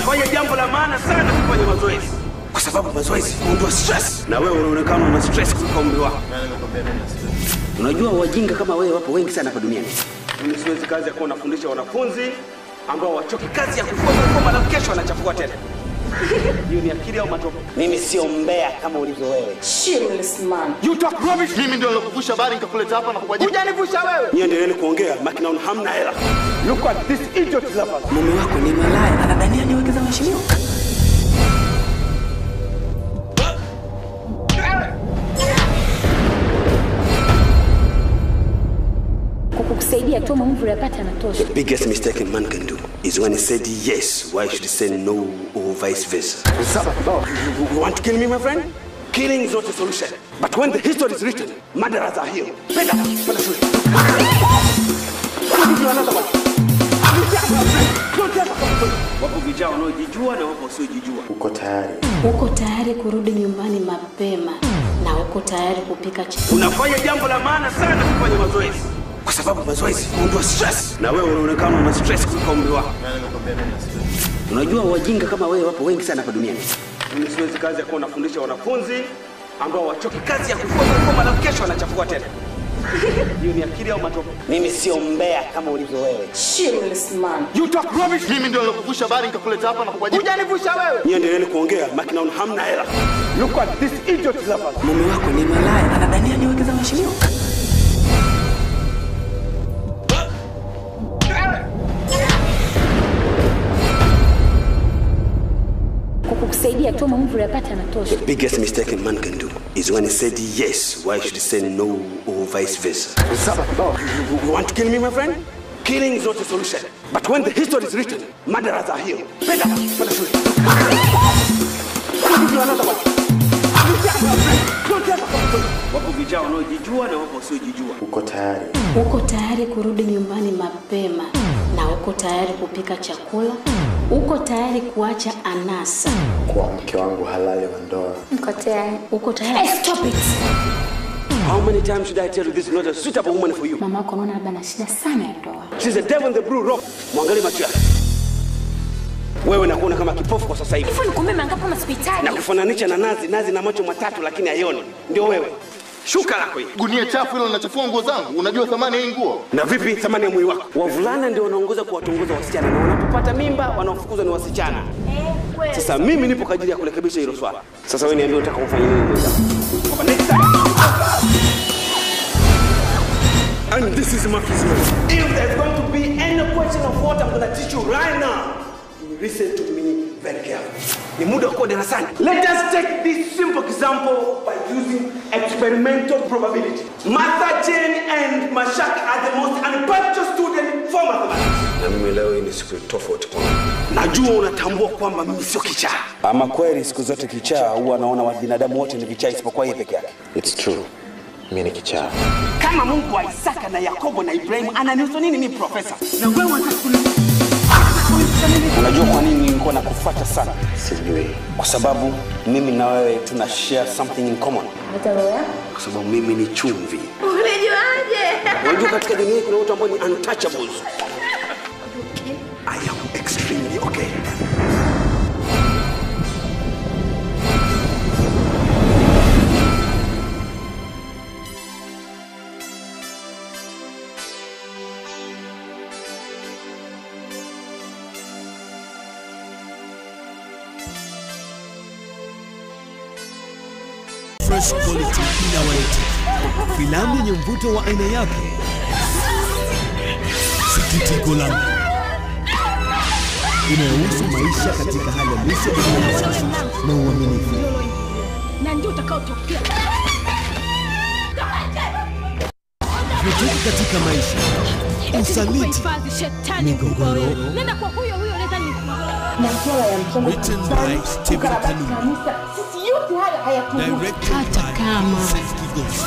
Unafanya jambo la maana sana kufanya mazoezi. Kwa sababu mazoezi huondoa stress. Na wewe unaonekana una stress kuliko umri wako. Unajua wajinga kama wewe wapo wengi sana hapa duniani. Mimi siwezi kazi ya kuwa nafundisha wanafunzi ambao wachoki kazi ya kufua na kesho wanachafua tena. Hiyo ni akili au matope? Mimi sio mbea kama ulivyo wewe. Shameless man. You talk rubbish. Mimi ndio nilikuvusha habari nikakuleta hapa na kukuajia. Hujanivusha wewe. Nyie endeleeni kuongea, makina hamna hela. Look at this idiot lovers. Mume wako ni malaya, anadhania ni wekeza mheshimiwa. Kukusaidia tu mambo yapata anatosha. The biggest mistake a man can do is when he said yes, why should he say no or vice versa? You want to kill me, my friend? Killing is not a solution. But when the history is written, murderers are here. Better, wapo vijana wanaojijua na wapo wasiojijua. Uko tayari? Uko tayari kurudi nyumbani mapema na uko tayari kupika chakula. Unafanya jambo la maana sana kufanya mazoezi. Kwa sababu mazoezi huondoa stress. Na wewe unaonekana una stress kuliko umri wako. Unajua wajinga kama wewe wapo wengi sana hapa duniani. Mimi siwezi kazi ya kuwa nafundisha wanafunzi ambao wachoki kazi ya kufua na kesho wanachafua tena. Hiyo ni akili au matope? Mimi sio mbea kama ulivyo wewe. Shameless man. You talk rubbish. Mimi ndio nilikuvusha habari nikakuleta hapa na kukuajia. Hujanivusha wewe. Nyie endeleeni kuongea, makina hamna hela. Look at this idiot lovers. Mume wako ni malaya, anadhania ni wekeza mheshimiwa. Kukusaidia tu mambo yapata anatosha. The biggest mistake a man can do is when he said yes, why should he say no or vice versa? You want to kill me, my friend? Killing is not a solution. But when the history is written, murderers are here. Better, wapo vijana wanaojijua na wapo wasiojijua. Uko tayari? Uko tayari kurudi nyumbani mapema na uko tayari kupika chakula. Uko tayari kuacha anasa Kwa mke wangu halali wa ndoa. Uko tayari? Uko tayari? Stop it. How many times should I tell you this is not a suitable woman for you? Mama yako anaona labda na shida sana ya ndoa. She's a devil in the blue robe. Mwangalie macho yake. Wewe unakuona kama kipofu kwa sasa hivi. Hivi nikumbe mangapi hospitali? Na kufananisha na nazi na macho matatu lakini haioni. Ndio wewe. Shuka lako hii. Gunia chafu hilo linachafua nguo zangu. Unajua thamani ya hii nguo? Na vipi thamani ya mwili wako? Wavulana ndio wanaongoza kuwatongoza wasichana na wanapopata mimba wanaofukuzwa ni wasichana. Kweli. Sasa mimi nipo kwa ajili ya kurekebisha hilo swala. Sasa wewe niambie unataka kufanya nini mwenzangu? And this is my business. If there's going to be any question of what I'm going to teach you right now, you listen to me very carefully. Ni muda uko darasani. Let us take this simple example by using experimental probability. Martha, Jane, and Mashak are the most unpunctual students for mathematics. Na mimi leo ni siku tofauti kwangu. Najua unatambua kwamba mimi sio kichaa. Ama kweli siku zote kichaa huwa anaona wa binadamu wote ni vichaa isipokuwa yeye peke yake. It's true. Mimi ni kichaa. Kama Mungu wa Isaka na Yakobo na Ibrahim ananihusu nini mimi profesa? Na wewe unataka unajua kwa nini nilikuwa nakufuata sana? Sijui. Kwa sababu mimi na wewe tuna share something in common. Utaelewa? Kwa sababu mimi ni chumvi. Unajuaje? Unajua katika dunia kuna watu ambao ni untouchables. Okay. I am extremely okay. Fresh Quality inawaletea filamu yenye mvuto wa aina yake. Sikitiko langu inayohusu maisha katika hali ya mwisho ya sasa na uaminifu. Na ndio utakaotokea. Kutoka katika maisha, usaliti, migogoro. Nenda kwa huyo leta ni. Masuala ya msomo. Written by Steven Kanumba. Sisi yote haya hayatuhusu. Directed by Vincent Kigosi.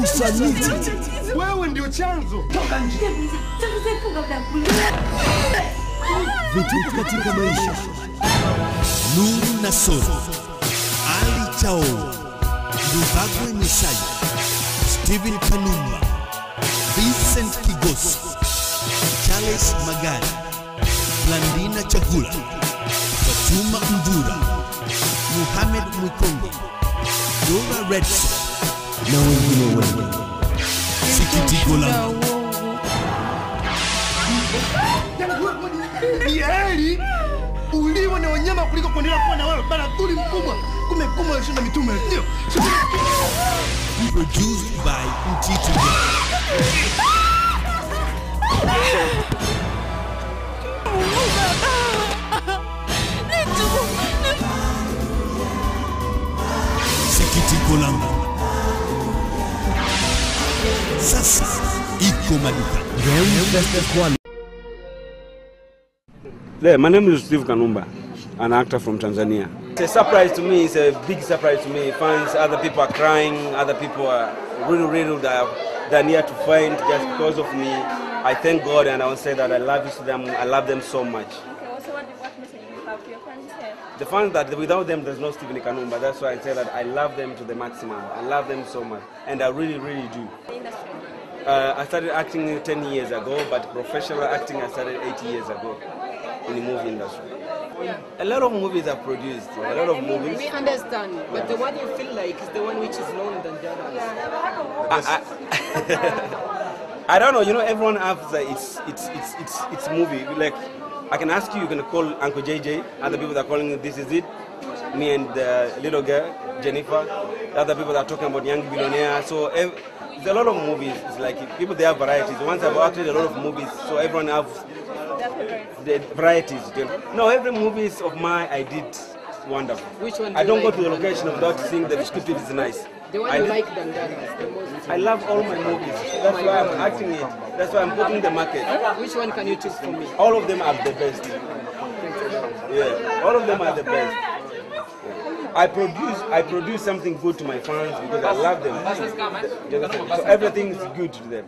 Usaliti. Wewe ndio chanzo. Toka nje. Vitu katika maisha. Nuru na Soro. Ali Chao. Nduvagwe Misaya. Steven Kanumba. Vincent Kigosi. Charles Magari. Landina Chakula. Fatuma Mdura, Muhammad Mukonde, Dora Redson na wengine wengi. Sikitiko langu. Ni heri uliwe na wanyama kuliko kuendelea kuwa na wewe bana tuli mkubwa kumekuma yashinda mitume ndio. Produced by Mtito. Sikitiko langu. Sasa iko maduka. My name is Steve Kanumba, an actor from Tanzania. It's a surprise to me, it's a big surprise to me. Fans, other people are crying, other people are really they're near to faint just because of me. I thank God and I will say that I love them so much. Okay, so what message you have to your fans here? The fans that without them there's no Stephen Kanumba. That's why I say that I love them to the maximum. I love them so much and I really do. The industry. I started acting 10 years ago, but professional acting I started 8 years ago in the movie industry. A lot of movies are produced, a lot of movies. We understand, but the one you feel like is the one which is known than the others. I don't know, you know, everyone has it's movie. Like, I can ask you, you can call Uncle JJ, other people that are calling it This Is It, me and the little girl, Jennifer, other people that are talking about Young Billionaire. So there's a lot of movies. It's like people, they have varieties. Once I've acted a lot of movies, so everyone has the varieties. No, every movie of mine I did wonderful. Which one? I don't go to the location without seeing the script is nice. The one you like than the others, the most. I love all my movies. That's why I'm acting it. That's why I'm putting the market. Which one can you choose for me? All of them are the best. Yeah, all of them are the best. I produce something good to my fans because I love them. So everything is good to them.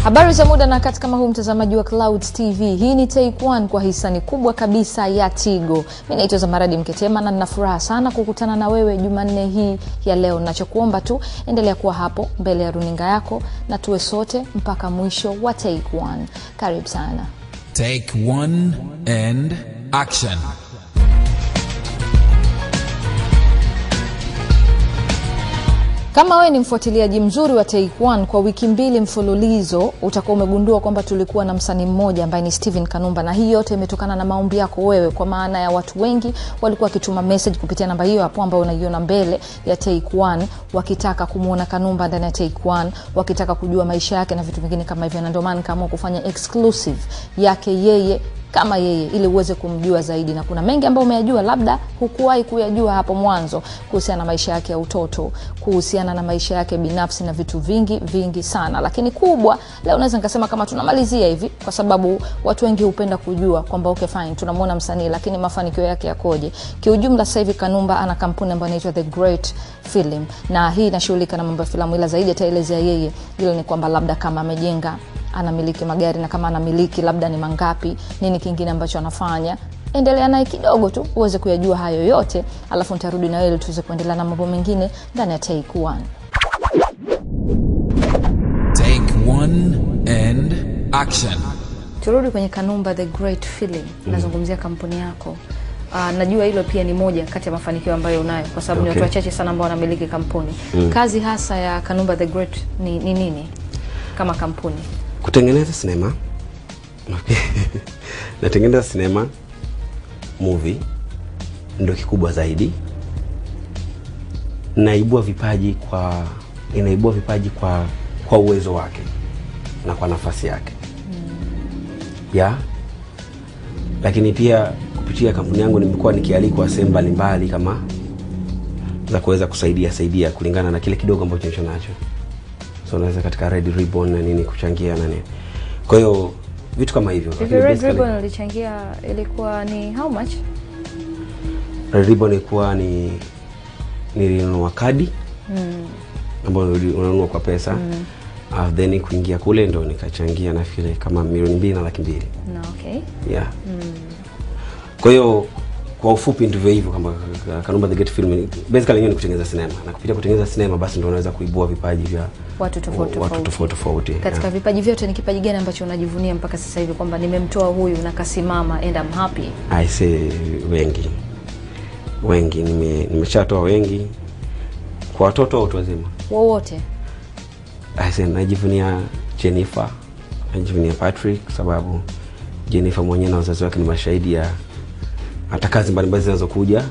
Habari za muda na wakati kama huu, mtazamaji wa Clouds TV. Hii ni Take One kwa hisani kubwa kabisa ya Tigo. Mimi naitwa Zamaradi Mketema na nina furaha sana kukutana na wewe Jumanne hii ya leo. Ninachokuomba tu endelea kuwa hapo mbele ya runinga yako na tuwe sote mpaka mwisho wa Take One. Karibu sana. Take One and action. Kama wewe ni mfuatiliaji mzuri wa Take One, kwa wiki 2 mfululizo utakuwa umegundua kwamba tulikuwa na msanii mmoja ambaye ni Stephen Kanumba, na hii yote imetokana na maombi yako wewe, kwa maana ya watu wengi walikuwa kituma message kupitia namba hiyo hapo ambayo unaiona mbele ya Take One, wakitaka kumuona Kanumba ndani ya Take One, wakitaka kujua maisha yake na vitu vingine kama hivyo, na ndio maana nikaamua kufanya exclusive yake yeye kama yeye ili uweze kumjua zaidi. Na kuna mengi ambayo umeyajua labda hukuwahi kuyajua hapo mwanzo kuhusiana na maisha yake ya utoto, kuhusiana na maisha yake binafsi na vitu vingi sana. Lakini kubwa leo naweza nikasema kama tunamalizia hivi, kwa sababu watu wengi hupenda kujua kwamba okay fine tunamuona msanii lakini mafanikio yake yakoje. Kiujumla sasa hivi Kanumba ana kampuni ambayo inaitwa The Great Film, na hii inashughulika na mambo ya filamu, ila zaidi ataelezea yeye. Ile ni kwamba labda kama amejenga, anamiliki magari, na kama anamiliki labda ni mangapi, nini kingine ambacho anafanya. Endelea naye kidogo tu uweze kuyajua hayo yote, alafu nitarudi na wewe tuweze kuendelea na mambo mengine ndani ya Take One. Take One and action. Turudi kwenye Kanumba The Great Film. Nazungumzia kampuni yako. Najua hilo pia ni moja kati ya mafanikio ambayo unayo, kwa sababu ni watu wachache sana ambao wanamiliki kampuni. Kazi hasa ya Kanumba The Great ni nini kama kampuni? Kutengeneza sinema. Natengeneza sinema, movie ndio kikubwa zaidi. Inaibua vipaji kwa uwezo wake na kwa nafasi yake. Lakini pia kupitia kampuni yangu nimekuwa nikialikwa sehemu mbalimbali kama za kuweza kusaidia kulingana na kile kidogo ambacho nilicho nacho. So naweza katika Red Ribbon na nini kuchangia na nini. Kwa hiyo vitu kama hivyo. Red Ribbon ulichangia ilikuwa ni how much? Red Ribbon ilikuwa nilinunua kadi. Ambayo unanunua kwa pesa. Then kuingia kule ndo nikachangia na vile kama milioni 2.2. No, okay. Yeah. Kwa hiyo kwa ufupi ndivyo hivyo kama Kanumba the Great Film basically ni kutengeneza sinema. Na kupitia kutengeneza sinema basi ndio unaweza kuibua vipaji vya watu tofauti. Katika vipaji vyote ni kipaji gani ambacho unajivunia mpaka sasa hivi kwamba nimemtoa huyu na kasimama and I'm happy? I say wengi nimeshatoa wengi kwa watoto au watu wazima wote. I say najivunia Jennifer, najivunia Patrick sababu Jennifer mwenyewe na wazazi wake ni mashahidi ya hata kazi mbalimbali zinazokuja.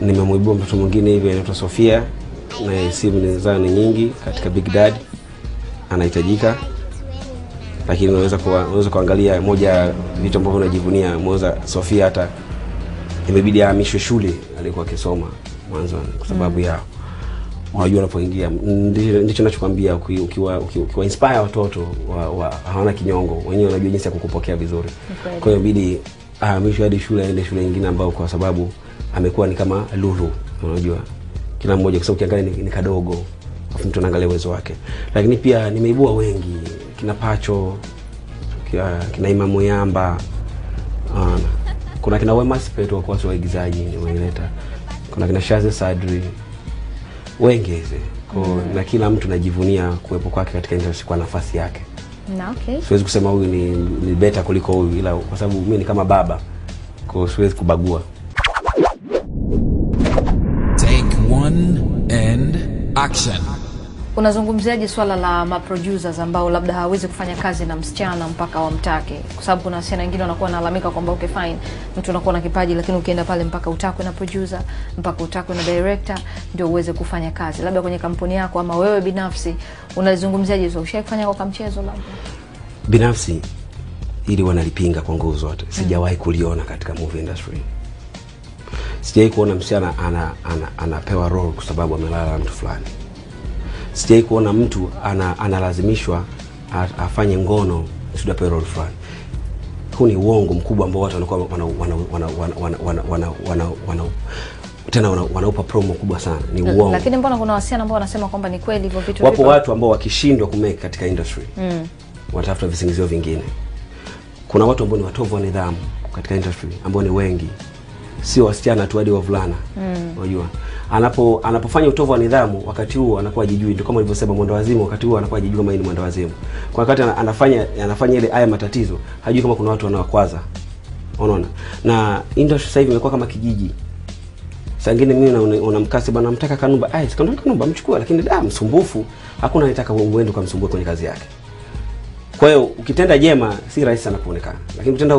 Nimemwibua mtoto mwingine hivi anaitwa Sofia na simu zao ni nyingi katika Big Daddy anahitajika, lakini unaweza kuangalia moja vitu ambavyo najivunia mmoja Sofia hata imebidi ahamishwe shule alikuwa akisoma mwanzo kwa sababu ya unajua unapoingia ndicho ninachokuambia ukiwa inspire watoto hawana kinyongo wenyewe wanajua jinsi ya kukupokea vizuri. Kwa hiyo bidi ahamishwe hadi shule aende shule nyingine ambao kwa sababu amekuwa ni kama lulu unajua kila mmoja kwa sababu ukiangalia ni kadogo afu mtu anaangalia uwezo wake. Lakini pia nimeibua wengi kina Pacho kina Imam Yamba kuna kina Wema Sepetu kwa waigizaji nimeleta, kuna kina Shaze Sadri wengi hizi na kila mtu najivunia kuwepo kwake katika industry kwa nafasi yake. Na okay. Siwezi kusema huyu ni better kuliko huyu ila kwa sababu mimi ni kama baba kwa siwezi kubagua. Take 1 and action. Unazungumziaje swala la maproducers ambao labda hawezi kufanya kazi na msichana mpaka wamtake? Kwa sababu kuna wasichana wengine wanakuwa nalalamika kwamba okay fine, mtu anakuwa na kipaji lakini ukienda pale mpaka utakwe na producer, mpaka utakwe na director ndio uweze kufanya kazi. Labda kwenye kampuni yako ama wewe binafsi unalizungumziaje hizo? Ushakufanya kwa mchezo labda? Binafsi ili wanalipinga kwa nguvu zote. Sijawahi kuliona katika movie industry. Sijawahi kuona msichana anapewa role kwa sababu amelala na mtu fulani. Sijawahi kuona mtu analazimishwa afanye ngono kusudi apewe role fulani. Huu ni uongo mkubwa ambao watu wanakuwa wanaupa promo kubwa sana. Ni uongo. Lakini mbona kuna wasichana ambao wanasema kwamba ni kweli hivyo vitu? Wapo watu ambao wakishindwa kumake katika industry watafuta visingizio vingine. Kuna watu ambao ni watovu wa nidhamu katika industry ambao ni wengi. Sio wasichana tu hadi wavulana. Unajua anapofanya utovu wa nidhamu wakati huo anakuwa hajijui, ndio kama nilivyosema mwendo wazimu wakati huo anakuwa hajijui kama ni mwendo wazimu. Kwa wakati anafanya ile haya matatizo hajui kama kuna watu wanawakwaza. Unaona? Na industry sasa hivi imekuwa kama kijiji. Sangine mimi unamkasi bwana namtaka Kanumba, Kanumba mchukua lakini msumbufu, hakuna anataka uende kumsumbua kwenye kazi yake. Kwa hiyo ukitenda jema si rahisi sana kuonekana, lakini ukitenda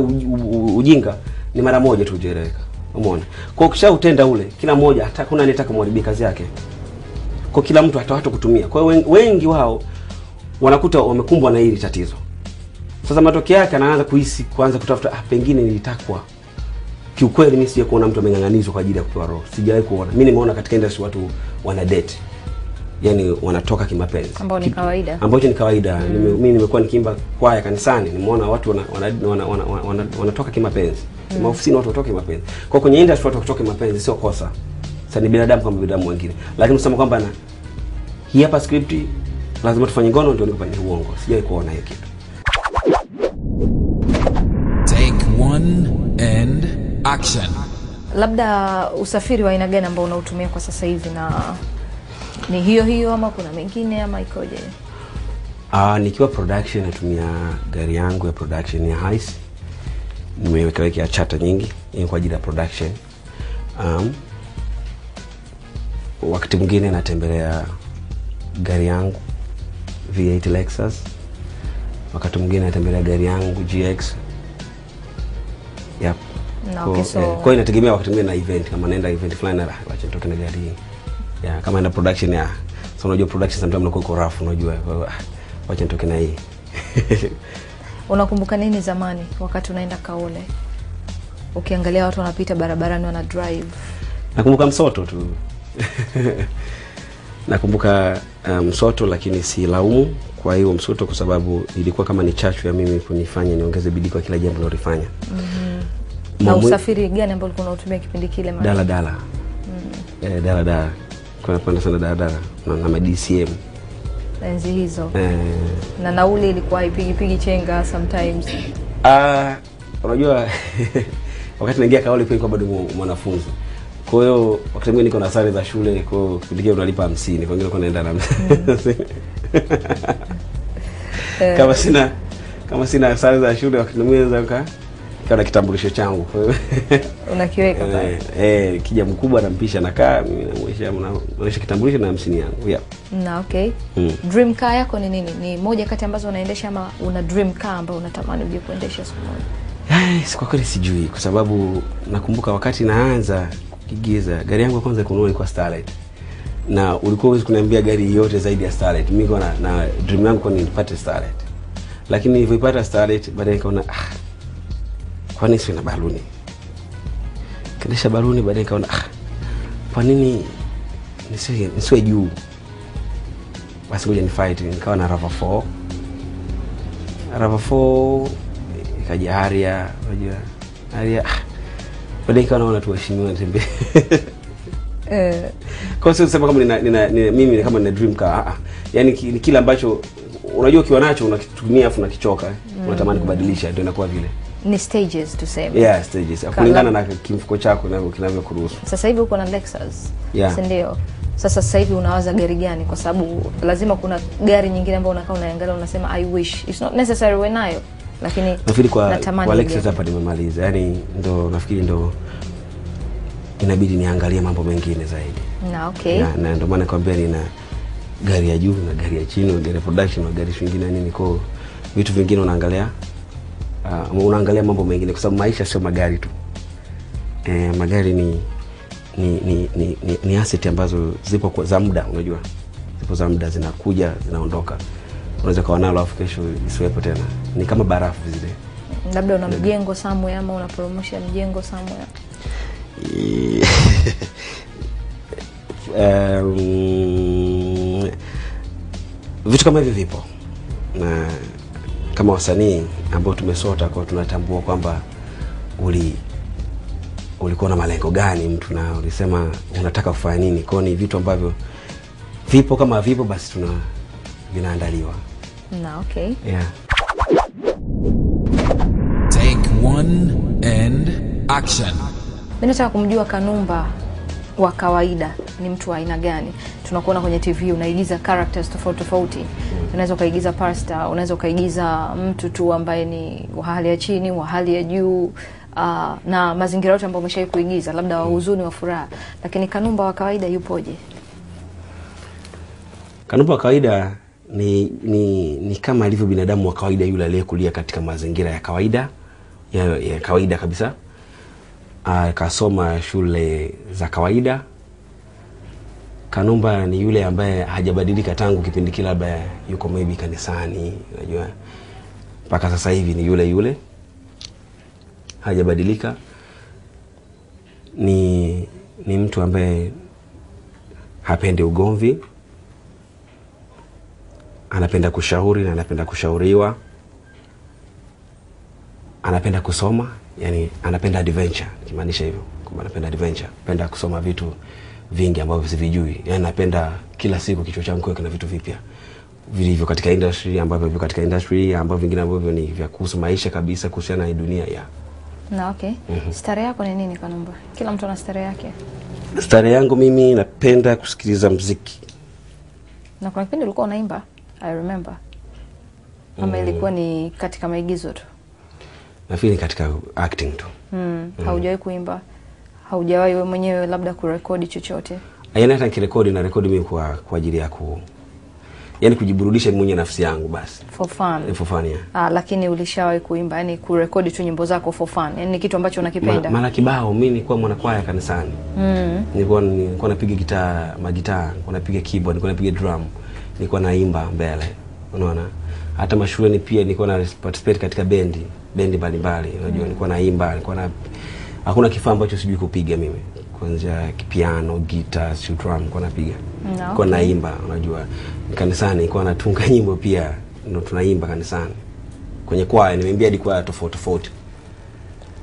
ujinga ni mara moja tu ujereka. Umeona? Kwa ukisha utenda ule kila mmoja hata kuna anataka kumharibia kazi yake. Kwa kila mtu hata kutumia. Kwa hiyo wengi wao wanakuta wamekumbwa na hili tatizo. Sasa matokeo yake anaanza kuanza kutafuta pengine nilitakwa. Kiukweli mimi sijawahi kuona mtu ameng'ang'anizwa kwa ajili ya kupewa roho. Sijawahi kuona. Mimi nimeona katika industry watu wana date. Yaani wanatoka kimapenzi. Ambao ni kawaida. Ambacho ni kawaida. Mimi nimekuwa nikiimba kwaya kanisani, nimeona watu wanatoka kimapenzi. Maofisini watu watoke mapenzi. Kwa kwenye industry watu watoke mapenzi sio kosa. Sasa ni binadamu kama binadamu wengine. Lakini usema kwamba hii hapa script lazima tufanye ngono ndio niko kwenye uongo. Sijawahi kuona hiyo kitu. Take 1 and action. Labda usafiri wa aina gani ambao unautumia kwa sasa hivi na ni hiyo ama kuna mengine ama ikoje? Nikiwa production natumia gari yangu ya production ya Hiace. Nimeweka chata nyingi kwa ajili ya production. Wakati mwingine natembelea gari yangu V8 Lexus. Wakati mwingine natembelea gari yangu GX. Yep. Okay, so kwa inategemea wakati mwingine na event, kama naenda event fulani acha nitoke na gari. Kama naenda production so unajua production sometimes unakuwa uko rough unajua. Wacha nitoke na hii. Unakumbuka nini zamani wakati unaenda Kaole? ukiangalia watu wanapita barabarani wana drive? Nakumbuka Msoto tu. Nakumbuka Msoto, lakini si laumu kwa hiyo Msoto, kwa sababu ilikuwa kama ni chachu ya mimi kunifanya niongeze bidii kwa kila jambo nalofanya. Na usafiri gani ambao ulikuwa unatumia kipindi kile mara? Dala. Dala. Kwa kwenda sana dala na DCM. Enzi hizo. Na nauli ilikuwa ipigi chenga sometimes. Unajua wakati naingia kaole kwa bado mwanafunzi. Kwa hiyo wakati mwingine niko na sare za shule, kwa hiyo kipindi kile unalipa 50, kwa hiyo naenda na kama sina sare za shule wakati mwingine kwa kitambulisho changu, kwa hiyo unakiweka pale. Kija mkubwa anampisha nakaa mimi namuonyesha kitambulisho na 50 yangu. Yeah. Na okay. Dream car yako ni nini? Ni moja kati ambazo unaendesha ama una dream car ambayo unatamani uje kuendesha siku moja? Kwa kweli sijui, kwa sababu nakumbuka wakati naanza kuigiza gari yangu ya kwanza kununua ilikuwa Starlet. Na ulikuwa huwezi kuniambia gari yote zaidi ya Starlet. Mimi niko na dream yangu kwa nipate Starlet. Lakini nilipopata Starlet baadaye nikaona kwa nini sina baluni? Kaendesha baluni baadaye nikaona kwa nini nisiwe juu? Basi ngoja ni fight, nikawa na RAV4. RAV4 ikaja Harrier, unajua. Harrier baadaye nikawa naona tu waheshimiwa tembea. Kwa sababu sema kama mimi kama nina dream car, yani kila ambacho unajua ukiwa nacho unakitumia afu unakichoka, unatamani kubadilisha, ndio inakuwa vile. Ni stages tuseme. Yeah, stages. Kulingana na kimfuko chako na kinavyokuruhusu. Sasa hivi uko na Lexus. Yeah. Ndio. Sasa hivi unawaza gari gani? Kwa sababu lazima kuna gari nyingine ambayo unakaa unaangalia unasema I wish. It's not necessary wewe nayo. Lakini nafikiri kwa Lexus hapa nimemaliza. Yaani ndo nafikiri ndo inabidi niangalie mambo mengine zaidi. Na okay. Na ndio maana nakwambia nina gari ya juu na gari ya chini, gari ya production na gari vingine nini, kwa vitu vingine unaangalia unaangalia mambo mengine, kwa sababu maisha sio magari tu. Magari ni asset ambazo zipo kwa za muda, unajua. Zipo za muda, zinakuja, zinaondoka. Unaweza kuwa nalo afu kesho isiwepo tena. Ni kama barafu zile. Labda una mjengo somewhere ama una promotion mjengo somewhere. Vitu kama hivi vipo. Na kama wasanii ambao tumesota kwa tunatambua kwamba ulikuwa na malengo gani mtu na ulisema unataka kufanya nini. Kwa ni vitu ambavyo vipo, kama vipo basi vinaandaliwa. Na okay. Yeah. Take 1 and action. Mimi nataka kumjua Kanumba wa kawaida ni mtu wa aina gani? Tunakuona kwenye TV unaigiza characters tofauti. Unaweza kaigiza pastor, unaweza kaigiza mtu tu ambaye ni wa hali ya chini, wa hali ya juu, na mazingira yote ambayo umeshawahi kuigiza, labda wa huzuni, wa furaha. Lakini Kanumba wa kawaida yupoje? Kanumba wa kawaida ni kama alivyo binadamu wa kawaida yule aliyekulia katika mazingira ya kawaida, ya kawaida kabisa. Akasoma shule za kawaida. Kanumba ni yule ambaye hajabadilika tangu kipindi kile, labda yuko maybe kanisani, unajua. Mpaka sasa hivi ni yule. Hajabadilika. Ni mtu ambaye hapendi ugomvi. Anapenda kushauri na anapenda kushauriwa. Anapenda kusoma, yani anapenda adventure, kimaanisha hivyo. Kwamba anapenda adventure, anapenda kusoma vitu vingi ambavyo sivijui. Yani anapenda kila siku kichwa changu kiwe na vitu vipya vilivyo katika industry, ambavyo viko katika industry, ambavyo vingine ambavyo ni vya kuhusu maisha kabisa, kuhusiana na dunia ya. Na okay. Stare yako ni nini Kanumba? Kila mtu ana stare yake. Stare yangu mimi napenda kusikiliza muziki. Na kuna kipindi ulikuwa unaimba, I remember. Ama ilikuwa ni katika maigizo tu? Nafikiri katika acting tu. Haujawahi kuimba? Haujawahi wewe mwenyewe labda kurekodi chochote? Yaani hata nikirekodi na rekodi mimi kwa ajili ya yani kujiburudisha mwenye nafsi yangu basi. For fun. For fun, yeah. Lakini ulishawahi kuimba, yani kurekodi tu nyimbo zako for fun? Yani ni kitu ambacho unakipenda? Mara kibao. Mimi nilikuwa mwanakwaya kanisani. Nilikuwa napiga gitaa, magitaa, nilikuwa napiga keyboard, nilikuwa napiga drum. Nilikuwa naimba mbele. Unaona? Hata mashuleni pia nilikuwa na participate katika bendi mbalimbali. Unajua nilikuwa naimba, nilikuwa Hakuna kifaa ambacho sijui kupiga mimi. Kuanzia piano, guitar, drum kwa napiga. Kwa naimba, unajua. Kanisani kwa natunga nyimbo pia ndo tunaimba kanisani. Kwenye kwaya nimeimbia hadi kwaya tofauti.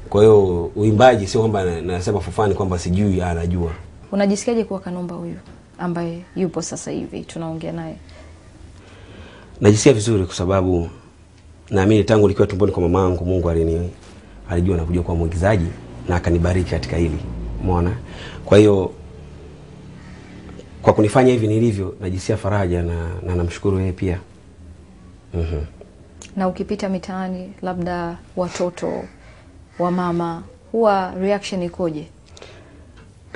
Kwa hiyo uimbaji sio kwamba nasema fufani kwamba sijui anajua. Unajisikiaje kuwa Kanumba huyu ambaye yupo sasa hivi tunaongea naye? Najisikia vizuri kwa sababu naamini tangu nikiwa tumboni kwa mamangu Mungu alijua nakuja kuwa mwigizaji na akanibariki katika hili. Umeona? Kwa hiyo kwa kunifanya hivi nilivyo najisikia faraja na namshukuru yeye pia. Na ukipita mitaani labda watoto wa mama huwa reaction ikoje?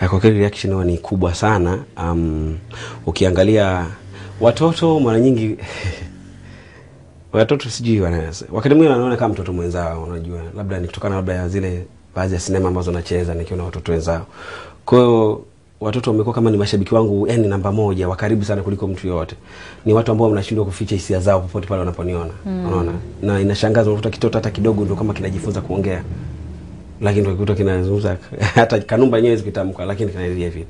Kwa kweli reaction huwa ni kubwa sana. Ukiangalia watoto mara nyingi watoto sijui wakati mwingine wanaona kama mtoto mwenzao, unajua. Labda ni kutokana labda ya zile baadhi ya sinema ambazo nacheza nikiona watoto wenzao. Kwa hiyo watoto wamekuwa kama ni mashabiki wangu yani namba 1 wa karibu sana kuliko mtu yote. Ni watu ambao mnashindwa kuficha hisia zao popote pale wanaponiona. Unaona? Na inashangaza unakuta kitoto hata kidogo ndio kama kinajifunza kuongea. Lakini ndio kitoto kinazungumza hata Kanumba yenyewe zikitamka lakini kinaendelea vile.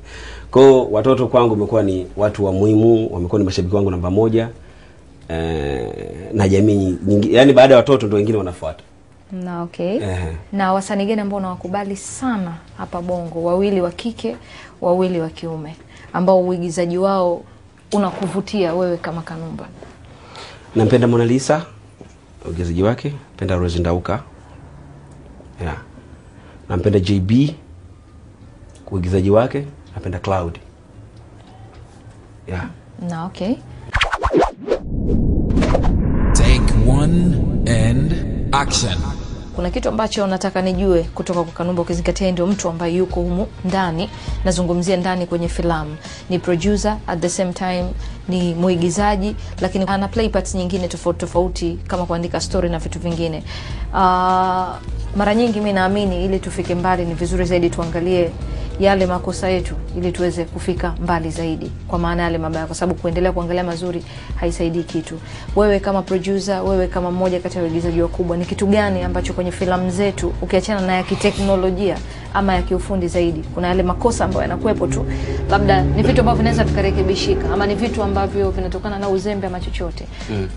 Kwa hiyo watoto kwangu wamekuwa ni watu wa muhimu, wamekuwa ni mashabiki wangu namba 1. Na jamii nyingi, yani baada ya watoto ndio wengine wanafuata. Na okay. Na wasanii gani ambao unawakubali sana hapa Bongo? Wawili wa kike, wawili wa kiume ambao uigizaji wao unakuvutia wewe kama Kanumba? Nampenda Mona Lisa, uigizaji wake, napenda Rose Ndauka. Nampenda JB, uigizaji wake, napenda Cloud. Na okay. Take 1 and action. Kuna kitu ambacho nataka nijue kutoka kwa Kanumba, ukizingatia ndio mtu ambaye yuko humu ndani, nazungumzia ndani kwenye filamu. Ni producer, at the same time ni muigizaji, lakini ana play parts nyingine tofauti kama kuandika story na vitu vingine. Mara nyingi mimi naamini ili tufike mbali ni vizuri zaidi tuangalie yale makosa yetu ili tuweze kufika mbali zaidi, kwa maana yale mabaya, kwa sababu kuendelea kuangalia mazuri haisaidii kitu. Wewe kama producer, wewe kama mmoja kati ya waigizaji wakubwa, ni kitu gani ambacho kwenye filamu zetu ukiachana na ya kiteknolojia ama ya kiufundi zaidi, kuna yale makosa ambayo yanakuepo tu, labda ni vitu ambavyo vinaweza vikarekebishika ama ni vitu ambavyo vinatokana na uzembe ama chochote?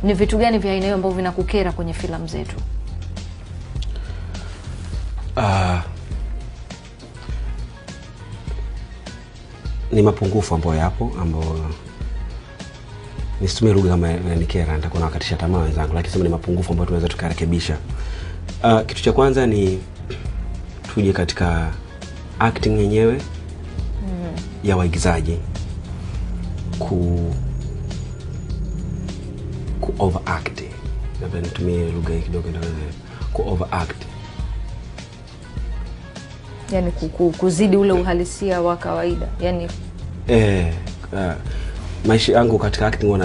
Ni vitu gani vya aina hiyo ambavyo vinakukera kwenye filamu zetu? Ni mapungufu ambayo yapo, ambayo nisitumie lugha kama inanikera, nitakuwa nawakatisha tamaa wenzangu, lakini sema ni mapungufu ambayo tunaweza tukarekebisha. Kitu cha kwanza ni tuje katika acting yenyewe ya waigizaji, ku overact. Labda nitumie lugha kidogo ndio ku overact. Yani kuzidi ule uhalisia wa kawaida. Yani maisha yangu katika acting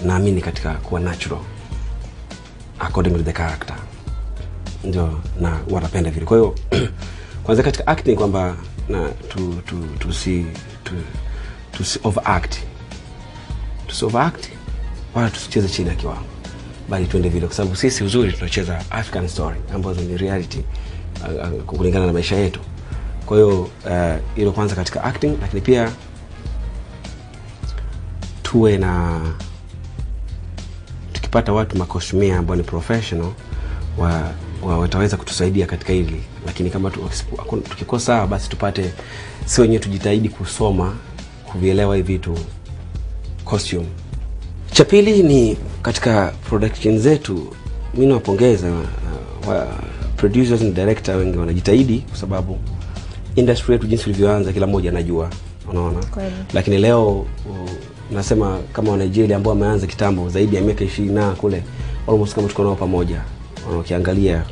naamini katika kuwa natural according to the character. Ndio na wanapenda vile. Kwa hiyo kwanza katika acting kwamba na to overact. To overact wala tusicheze chini ya kiwango, bali tuende vile, kwa sababu sisi uzuri tunacheza African story ambazo ni reality kulingana na maisha yetu. Kwa hiyo hilo kwanza katika acting, lakini pia tuwe na tukipata watu makostumia ambao ni professional wataweza kutusaidia katika hili, lakini kama tukikosa basi tupate si wenyewe tujitahidi kusoma kuvielewa hivi vitu costume. Cha pili ni katika production zetu, mimi nawapongeza producers and director wengi wanajitahidi, kwa sababu industry yetu jinsi ilivyoanza kila mmoja anajua, unaona. Lakini leo nasema kama wa Nigeria ambao wameanza kitambo zaidi ya miaka 20 na kule almost kama tuko nao pamoja, ukiangalia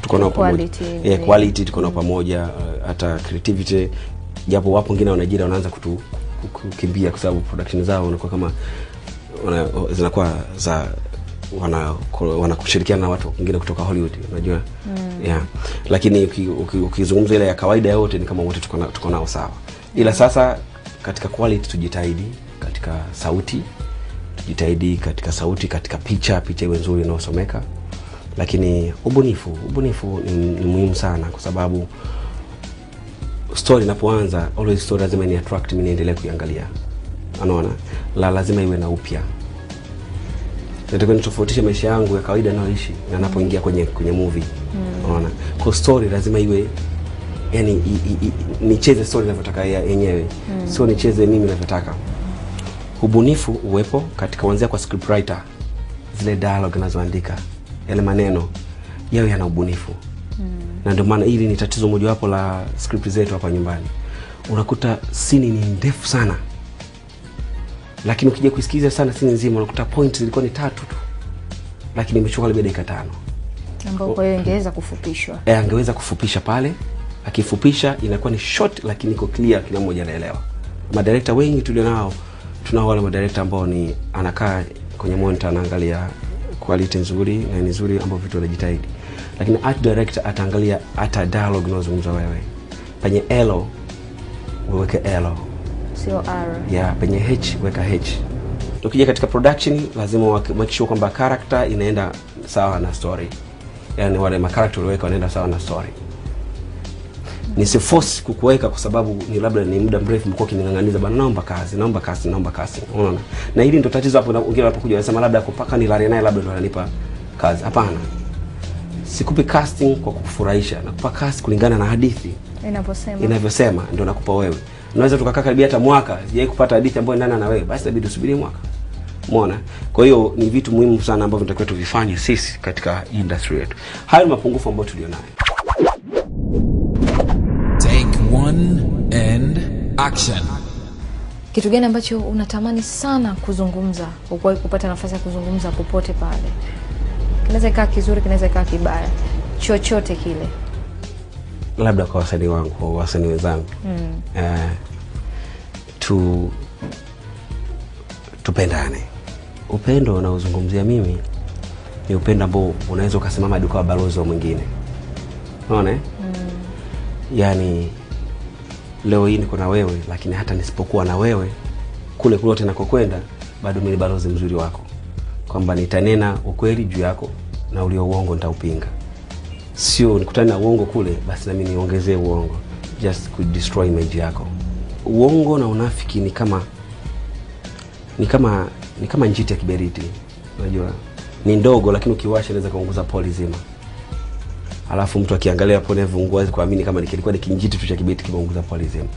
tuko nao pamoja, quality tuko nao pamoja, hata creativity, japo wapo wengine wa Nigeria wanaanza kukimbia kwa sababu production zao wanakuwa kama zinakuwa za wanakushirikiana na watu wengine kutoka Hollywood, unajua. Lakini ukizungumza ile ya kawaida yote ni kama wote tuko nao sawa. Ila sasa katika quality tujitahidi, katika sauti tujitahidi, katika sauti, katika picha iwe nzuri inayosomeka. Lakini ubunifu ni muhimu sana kwa sababu story inapoanza always story lazima ni attract mimi niendelee kuiangalia. Unaona? Lazima iwe na upya. Nataka nitofautishe maisha yangu ya kawaida nayoishi na ninapoingia kwenye movie. Unaona? Kwa story lazima iwe yani nicheze story ninavyotaka yenyewe. Sio nicheze mimi ninavyotaka. Ubunifu uwepo katika kuanzia kwa scriptwriter, zile dialogue anazoandika, yale maneno yawe yana ubunifu. Na ndio maana hili ni tatizo moja wapo la script zetu hapa nyumbani. Unakuta scene ni ndefu sana, lakini ukija kusikiliza sana scene nzima unakuta point zilikuwa ni 3 tu, lakini imechukua labda dakika 5, ambao kwa hiyo ingeweza kufupishwa. Angeweza kufupisha pale, akifupisha inakuwa ni short lakini iko clear, kila mmoja anaelewa. Madirector wengi tunao wale madirector ambao ni anakaa kwenye monitor anaangalia quality nzuri na ni nzuri ambao vitu wanajitahidi. Lakini art director ataangalia hata dialogue unazungumza wewe. Penye L uweke L, sio R. Yeah, penye H weka H. Tukija katika production lazima make sure kwamba character inaenda sawa na story. Yaani wale ma character waweka wanaenda sawa na story. Nisiforce kukuweka kwa sababu ni labda ni muda mrefu mko kining'ang'aniza bana, naomba kazi. Unaona? Na hili ndio tatizo hapo wengine wanapokuja wanasema labda kupaka nilale naye labda ndio ananipa kazi. Hapana. Sikupi casting kwa kukufurahisha, nakupa cast kulingana na hadithi inavyosema ndio nakupa wewe. Unaweza tukakaa karibia hata mwaka sijai kupata hadithi ambayo ndana na wewe, basi inabidi usubiri mwaka. Umeona? Kwa hiyo ni vitu muhimu sana ambavyo tunatakiwa tuvifanye sisi katika industry yetu. Hayo ni mapungufu ambayo tulionayo. Take 1 and action. Kitu gani ambacho unatamani sana kuzungumza, ukwahi kupata nafasi ya kuzungumza popote pale? Kinaweza kaa kizuri, kinaweza kaa kibaya, chochote kile. Labda kwa wasanii wangu, kwa wasanii wenzangu. Tupendane. Upendo unaozungumzia mimi ni upendo ambao unaweza ukasimama hadi kwa balozi wa mwingine. Unaona? Yaani leo hii niko na wewe, lakini hata nisipokuwa na wewe kule kote nakokwenda bado mimi ni balozi mzuri wako. Kwamba nitanena ukweli juu yako na ulio uongo nitaupinga. Sio nikutane na uongo kule basi na mimi niongezee uongo just to destroy image yako. Uongo na unafiki ni kama njiti ya kiberiti. Unajua? Ni ndogo lakini ukiwasha inaweza kuunguza poli zima. Alafu mtu akiangalia hapo nevu nguazi kuamini kama kilikuwa ni kinjiti tu cha kiberiti kimeunguza poli zima.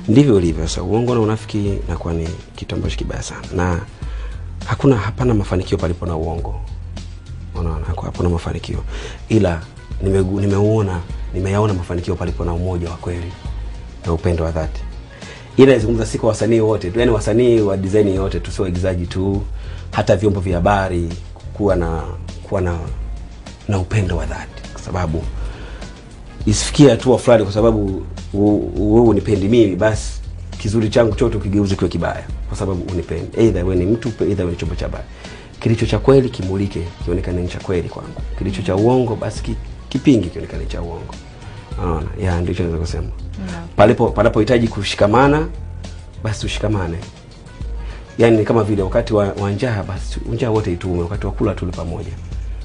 Ndivyo ilivyo. So uongo na unafiki inakuwa ni kitu ambacho kibaya sana. Na hapana mafanikio palipo na uongo. Unaona, hapana mafanikio. Ila nimeyaona mafanikio palipo na umoja wa kweli na upendo wa dhati. Ila nazungumza si kwa wasanii wote, yaani wasanii wa design yote, tusio waigizaji tu, hata vyombo vya habari kuwa na upendo wa dhati, kwa sababu isifikie hatua fulani kwa sababu wewe unipendi mimi basi kizuri changu chote ukigeuza kiwe kibaya kwa sababu unipendi. Either wewe ni mtu, either wewe ni chombo cha baya. Kilicho cha kweli kimulike, kionekane ni cha kweli kwangu. Kilicho cha uongo basi kipingi, kionekane cha uongo. Unaona? Ya ndicho naweza kusema. Panapohitaji kushikamana basi tushikamane. Yaani kama vile wakati wa njaa basi njaa wote itume, wakati wa kula tule pamoja.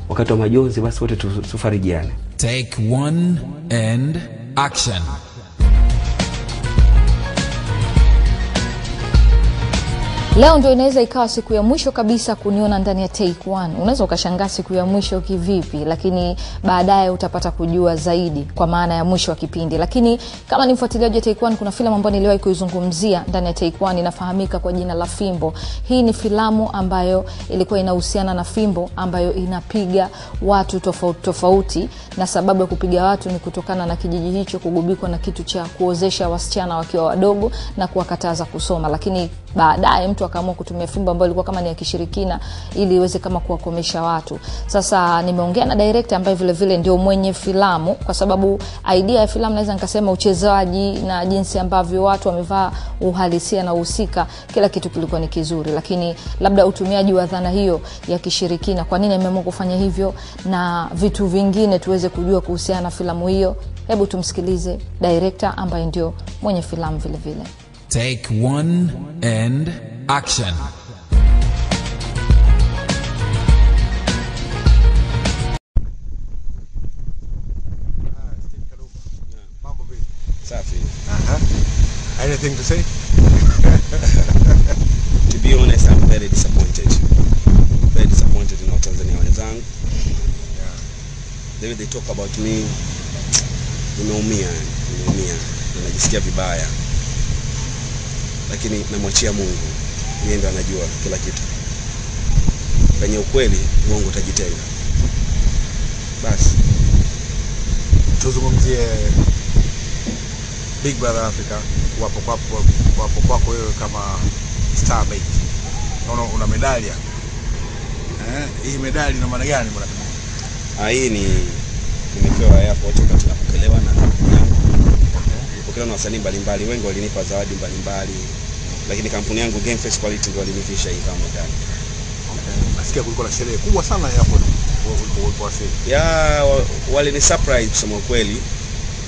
Wakati wa majonzi basi wote tufarijiane. Take 1 and action. Leo ndio inaweza ikawa siku ya mwisho kabisa kuniona ndani ya Take 1. Unaweza ukashangaa siku ya mwisho kivipi, lakini baadaye utapata kujua zaidi kwa maana ya mwisho wa kipindi. Lakini kama ni mfuatiliaji wa Take 1, kuna filamu ambayo niliwahi kuizungumzia ndani ya Take 1 inafahamika kwa jina la Fimbo. Hii ni filamu ambayo ilikuwa inahusiana na fimbo ambayo inapiga watu tofauti, na sababu ya kupiga watu ni kutokana na kijiji hicho kugubikwa na kitu cha kuozesha wasichana wakiwa wadogo na kuwakataza kusoma. Lakini baadaye mtu akaamua kutumia fimbo ambayo ilikuwa kama ni ya kishirikina ili iweze kama kuwakomesha watu. Sasa nimeongea na director ambaye vile vile ndio mwenye filamu, kwa sababu idea ya filamu naweza nikasema uchezaji na jinsi ambavyo watu wamevaa uhalisia na uhusika, kila kitu kilikuwa ni kizuri. Lakini labda utumiaji wa dhana hiyo ya kishirikina, kwa nini ameamua kufanya hivyo na vitu vingine tuweze kujua kuhusiana na filamu hiyo, hebu tumsikilize director ambaye ndio mwenye filamu vile vile. Take 1 and action. Safi. Anything to say? To be honest, I'm very disappointed. Very disappointed in Tanzania wenzangu. The way they talk about me, nimeumia, najisikia vibaya. Lakini namwachia Mungu. Yeye ndiye anajua kila kitu. Penye ukweli, uongo utajitenga. Basi. Tuzungumzie Big Brother Africa, wapo kwako wewe kama star mate. Naona una medali hapa. Hii medali ina maana gani bwana? Hii nimepewa airport wakati napokelewa na kampuni yangu. Nilipokelewa na wasanii mbalimbali, wengi walinipa zawadi mbalimbali. Lakini kampuni yangu Game Face Quality ndio walinivisha hii kama medali. Nasikia kulikuwa na sherehe kubwa sana hapo ulipowasili. Walini surprise kusema kweli.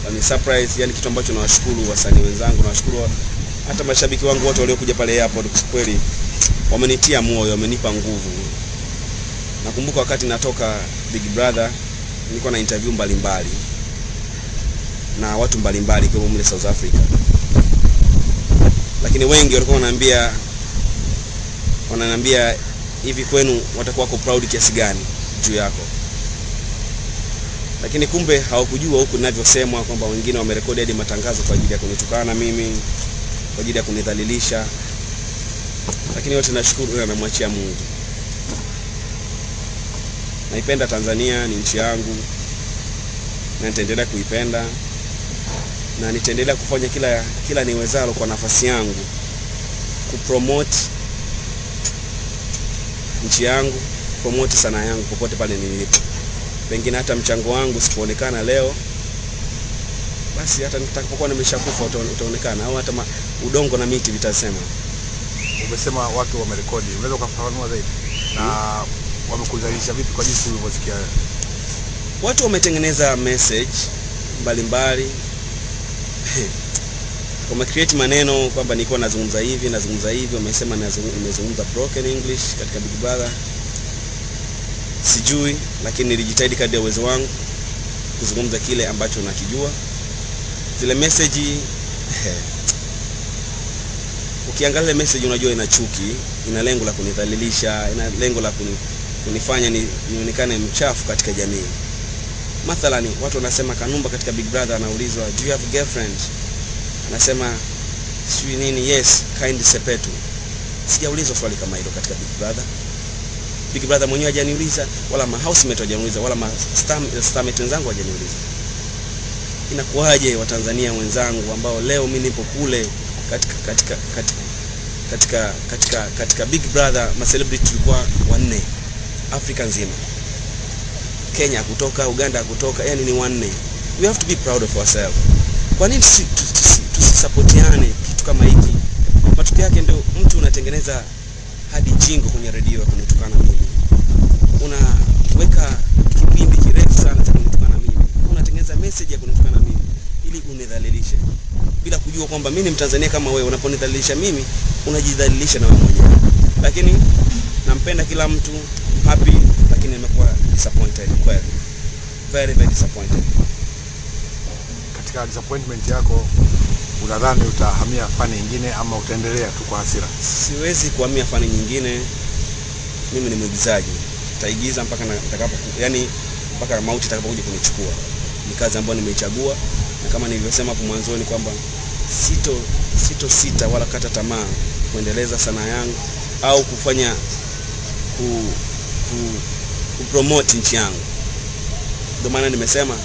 Walini surprise, yani kitu ambacho nawashukuru wasanii wenzangu, nawashukuru hata mashabiki wangu wote waliokuja pale airport. Kweli wamenitia moyo, wamenipa nguvu. Nakumbuka wakati natoka Big Brother nilikuwa na interview mbalimbali na watu mbalimbali kwa mle South Africa. Lakini wengi walikuwa wananiambia hivi kwenu watakuwa wako proud kiasi gani juu yako. Lakini kumbe hawakujua huku ninavyosemwa kwamba wengine wamerekodi hadi matangazo kwa ajili ya kunitukana na mimi, kwa ajili ya kunidhalilisha. Lakini wote nashukuru na namwachia Mungu. Naipenda Tanzania, ni nchi yangu. Na nitaendelea kuipenda. Na nitaendelea kufanya kila niwezalo kwa nafasi yangu kupromote nchi yangu, promote sanaa yangu popote pale nilipo. Pengine hata mchango wangu sipoonekana leo, basi hata nitakapokuwa nimeshakufa utaonekana, au hata udongo na miti vitasema. Umesema watu wamerekodi, unaweza kufafanua zaidi? Na wamekuzalisha vipi kwa jinsi ulivyosikia? Watu wametengeneza message mbalimbali. Wamecreate maneno kwamba nilikuwa nazungumza hivi, wamesema nimezungumza broken English katika Big Brother. Sijui, lakini nilijitahidi kadri ya uwezo wangu kuzungumza kile ambacho nakijua. Zile message ukiangalia message unajua ina chuki, ina lengo la kunidhalilisha, ina lengo la kunifanya nionekane mchafu katika jamii. Mathalani watu wanasema Kanumba katika Big Brother anaulizwa, "Do you have a girlfriend?" Anasema sijui nini, "Yes, kind Sepetu." Sijaulizwa swali kama hilo katika Big Brother. Big Brother mwenyewe hajaniuliza, wala ma housemate hajaniuliza, wala ma starmate wenzangu hajaniuliza. Inakuaje Watanzania wenzangu ambao leo mimi nipo kule katika Big Brother, ma celebrity tulikuwa 4 Afrika nzima. Kenya kutoka, Uganda kutoka, yani ni 4. We have to be proud of ourselves. Kwa nini tusisupportiane kitu kama hiki? Matokeo yake ndio mtu unatengeneza hadi jingo kwenye redio kunitukana mimi. Unaweka kipindi kirefu sana cha kunitukana mimi. Unatengeneza message ya kunitukana mimi ili unidhalilishe. Bila kujua kwamba mimi ni Mtanzania kama wewe, unaponidhalilisha mimi, unajidhalilisha na wewe mwenyewe. Lakini nampenda kila mtu, happy, lakini nimekuwa disappointed kweli. Very very disappointed. Katika disappointment yako unadhani utahamia fani nyingine ama utaendelea tu kwa hasira? Siwezi kuhamia fani nyingine. Mimi ni mwigizaji. Nitaigiza mpaka mpaka mauti itakapokuja kunichukua. Ni kazi ambayo nimeichagua, na kama nilivyosema hapo mwanzoni kwamba sita wala kata tamaa kuendeleza sanaa yangu au kufanya kupromote nchi yangu. Ndio maana nimesema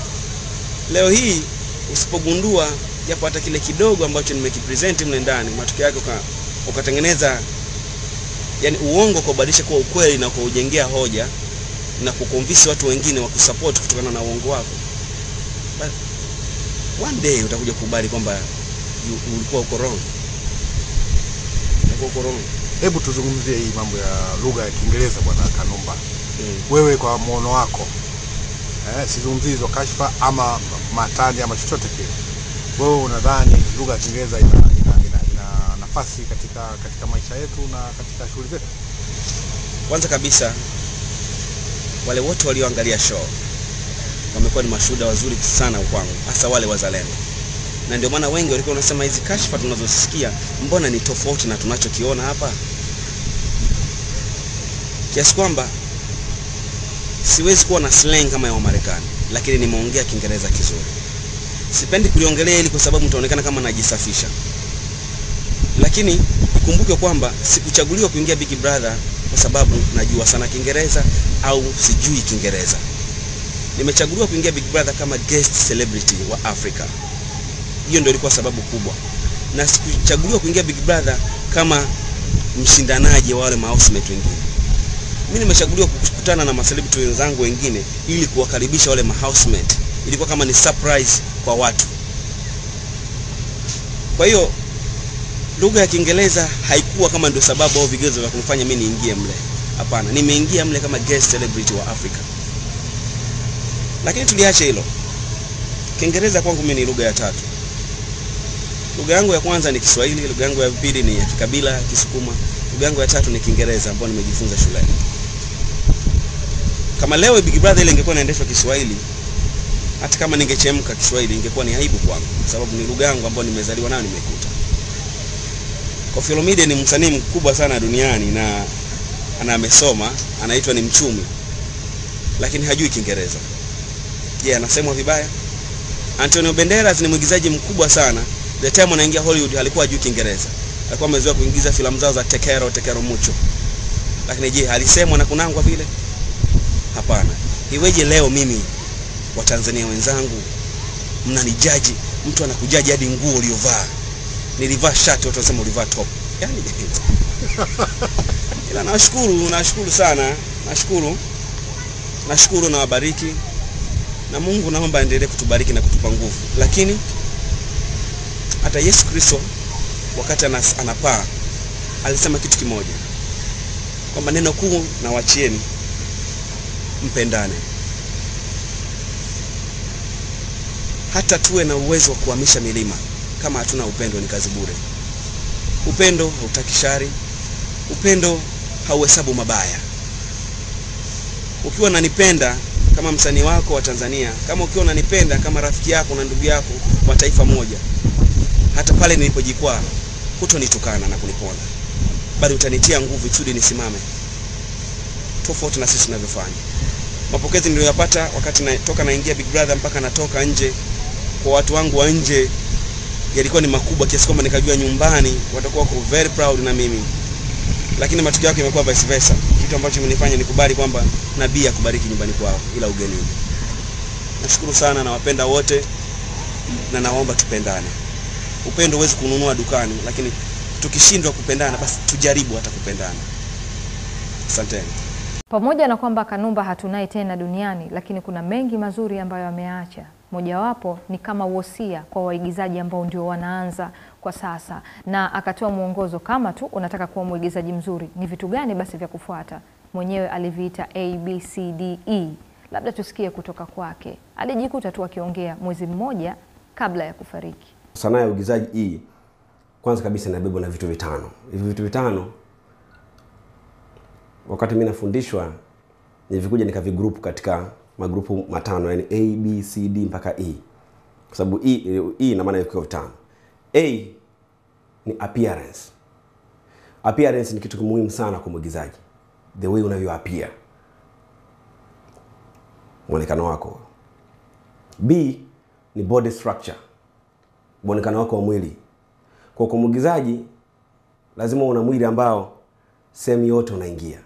leo hii usipogundua japo hata kile kidogo ambacho nimekipresent mle ndani, matokeo yake ukatengeneza yani uongo kubadilisha kuwa ukweli na kuujengea hoja na kuconvince watu wengine wa kusupport kutokana na uongo wako. But one day utakuja kukubali kwamba ulikuwa uko wrong. Hebu tuzungumzie hii mambo ya lugha ya Kiingereza bwana Kanumba. Wewe kwa muono wako, sizungumzie hizo kashfa ama matani ama chochote kile, wewe unadhani lugha ya Kiingereza ina nafasi katika maisha yetu na katika shughuli zetu? Kwanza kabisa wale wote walioangalia show wamekuwa ni mashuhuda wazuri sana kwangu, hasa wale wazalendo. Na ndio maana wengi walikuwa wanasema hizi kashfa tunazosikia mbona ni tofauti na tunachokiona hapa. Kiasi kwamba siwezi kuwa na slang kama ya Wamarekani, lakini nimeongea Kiingereza kizuri. Sipendi kuliongelea hili kwa sababu mtaonekana kama najisafisha. Lakini ikumbuke kwamba sikuchaguliwa kuingia Big Brother kwa sababu najua sana Kiingereza au sijui Kiingereza. Nimechaguliwa kuingia Big Brother kama guest celebrity wa Africa. Hiyo ndio ilikuwa sababu kubwa. Na sikuchaguliwa kuingia Big Brother kama mshindanaji wa wale mahousemate wengine. Mimi nimechaguliwa kukutana na macelebrity wenzangu wengine ili kuwakaribisha wale mahousemate. Ilikuwa kama ni surprise kwa watu. Kwa hiyo lugha ya Kiingereza haikuwa kama ndio sababu au vigezo vya kunifanya mimi niingie mle. Hapana, nimeingia mle kama guest celebrity wa Africa. Lakini tuliache hilo. Kiingereza kwangu mimi ni lugha ya tatu. Lugha yangu ya kwanza ni Kiswahili, lugha yangu ya pili ni ya kikabila Kisukuma, lugha yangu ya tatu ni Kiingereza ambayo nimejifunza shuleni. Kama leo Big Brother ile ingekuwa inaendeshwa Kiswahili, hata kama ningechemka Kiswahili ingekuwa ni aibu kwangu kwa sababu ni lugha yangu ambayo nimezaliwa nayo nimekuta. Koffi Olomide ni msanii mkubwa sana duniani na amesoma, anaitwa ni mchumi. Lakini hajui Kiingereza. Je, anasemwa vibaya? Antonio Banderas ni mwigizaji mkubwa sana. The time anaingia Hollywood alikuwa hajui Kiingereza. Alikuwa amezoea kuingiza filamu zao za tekero mucho. Lakini je, alisemwa na kunangwa vile? Hapana. Iweje leo mimi wa Tanzania wenzangu mnanijaji, mtu anakujaji hadi nguo uliyovaa. Nilivaa shati watu wanasema ulivaa top. Yaani ila nashukuru sana. Nashukuru na wabariki. Na Mungu naomba aendelee kutubariki na kutupa nguvu. Lakini hata Yesu Kristo wakati anapaa alisema kitu kimoja. Kwamba neno kuu na wachieni mpendane. Hata tuwe na uwezo wa kuhamisha milima, kama hatuna upendo ni kazi bure. Upendo hautaki shari. Upendo hauhesabu mabaya. Ukiwa unanipenda kama msanii wako wa Tanzania, kama ukiwa unanipenda kama rafiki yako na ndugu yako wa taifa moja, hata pale nilipojikwaa hutonitukana na kuniponda, bali utanitia nguvu kusudi nisimame. Tofauti na sisi tunavyofanya. Mapokezi niliyopata wakati natoka naingia Big Brother mpaka natoka nje, kwa watu wangu wa nje yalikuwa ni makubwa kiasi kwamba nikajua nyumbani watakuwa very proud na mimi. Lakini matukio yake yamekuwa vice versa. Kitu ambacho kimenifanya nikubali kwamba nabii akubariki nyumbani kwao ila ugenini. Nashukuru sana na wapenda wote na naomba tupendane. Upendo huwezi kununua dukani, lakini tukishindwa kupendana basi tujaribu hata kupendana. Asanteni. Pamoja na kwamba Kanumba hatunai tena duniani, lakini kuna mengi mazuri ambayo ameacha. Mojawapo ni kama wosia kwa waigizaji ambao ndio wanaanza kwa sasa, na akatoa mwongozo kama tu unataka kuwa mwigizaji mzuri ni vitu gani basi vya kufuata. Mwenyewe aliviita ABCDE. Labda tusikie kutoka kwake. Alijikuta tu akiongea mwezi mmoja kabla ya kufariki. Sanaa ya uigizaji hii kwanza kabisa inabebwa na vitu vitano. Hivi vitu vitano wakati mimi nafundishwa nilikuja nikavigroup katika magrupu matano, yani A, B, C, D mpaka E. Kwa sababu E ina maana yake vitano. A ni appearance. Appearance ni kitu muhimu sana kwa mwigizaji. The way unavyo appear. Muonekano wako. B ni body structure. Muonekano wako wa mwili. Kwa mwigizaji lazima una mwili ambao sehemu yote unaingia.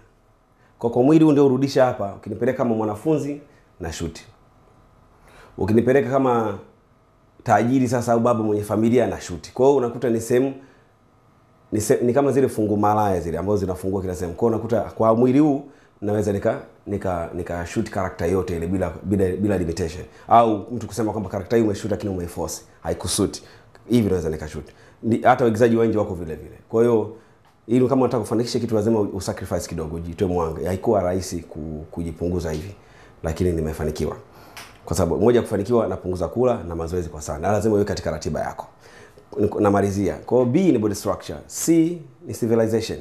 Kwa mwili ndio urudisha hapa. Ukinipeleka kama mwanafunzi na shoot. Ukinipeleka kama tajiri sasa au baba mwenye familia na shoot. Kwa hiyo unakuta ni sehemu ni kama zile fungu malaya zile ambazo zinafungua kila sehemu. Kwa hiyo unakuta kwa mwili huu naweza nika shoot character yote ile bila limitation. Au mtu kusema kwamba character hii umeshoot lakini umeiforce, haikusuit. Hivi naweza nika shoot. Hata waigizaji wengi wako vile vile. Kwa hiyo ili kama unataka kufanikisha kitu lazima usacrifice kidogo, jitoe mwanga. Haikuwa rahisi kujipunguza hivi, lakini nimefanikiwa. Kwa sababu moja, kufanikiwa napunguza kula na mazoezi kwa sana. Lazima uwe katika ratiba yako. Namalizia. Kwa hiyo B ni body structure, C ni civilization.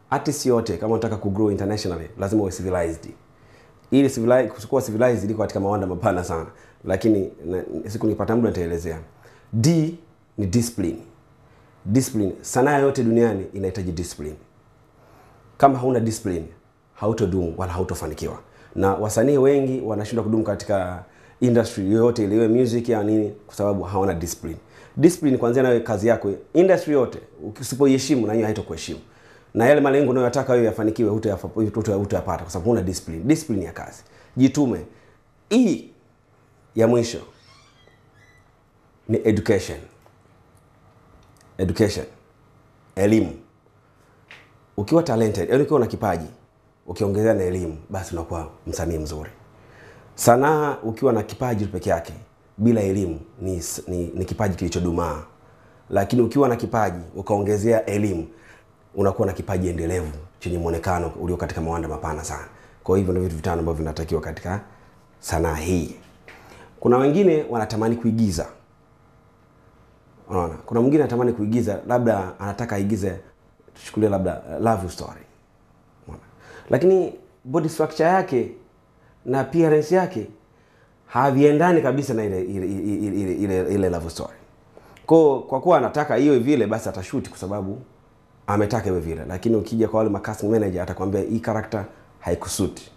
Artist yote kama unataka kugrow internationally lazima uwe civilized. Ili kuwa civilized liko katika mawanda mapana sana, lakini siku nipata muda nitaelezea. D ni discipline. Discipline, sanaa yote duniani inahitaji discipline. Kama hauna discipline, hautodumu wala hautofanikiwa. Na wasanii wengi wanashindwa kudumu katika industry yoyote ile, iwe music ya nini, kwa sababu hawana discipline. Discipline kuanzia na kazi yako, industry yote usipoiheshimu na hiyo haitokuheshimu. Na yale malengo unayotaka wewe yafanikiwe hutayapata kwa sababu huna discipline. Discipline ya kazi. Jitume. E ya mwisho ni education. Education. Elimu. Ukiwa talented, yani ukiwa na kipaji, ukiongezea na elimu, basi unakuwa msanii mzuri. Sanaa ukiwa na kipaji peke yake bila elimu ni kipaji kilichodumaa. Lakini ukiwa na kipaji ukaongezea elimu, unakuwa na kipaji endelevu chenye muonekano ulio katika mawanda mapana sana. Kwa hivyo ndio vitu vitano ambavyo vinatakiwa katika sanaa hii. Kuna wengine wanatamani kuigiza. Unaona? Kuna mwingine anatamani kuigiza, labda anataka aigize, tuchukulie labda love story. Unaona? Lakini body structure yake na appearance yake haviendani kabisa na ile love story. Kwa kuwa anataka hiyo vile, basi atashoot kwa sababu ametaka iwe vile. Lakini ukija kwa wale casting manager atakwambia hii character haikusuti.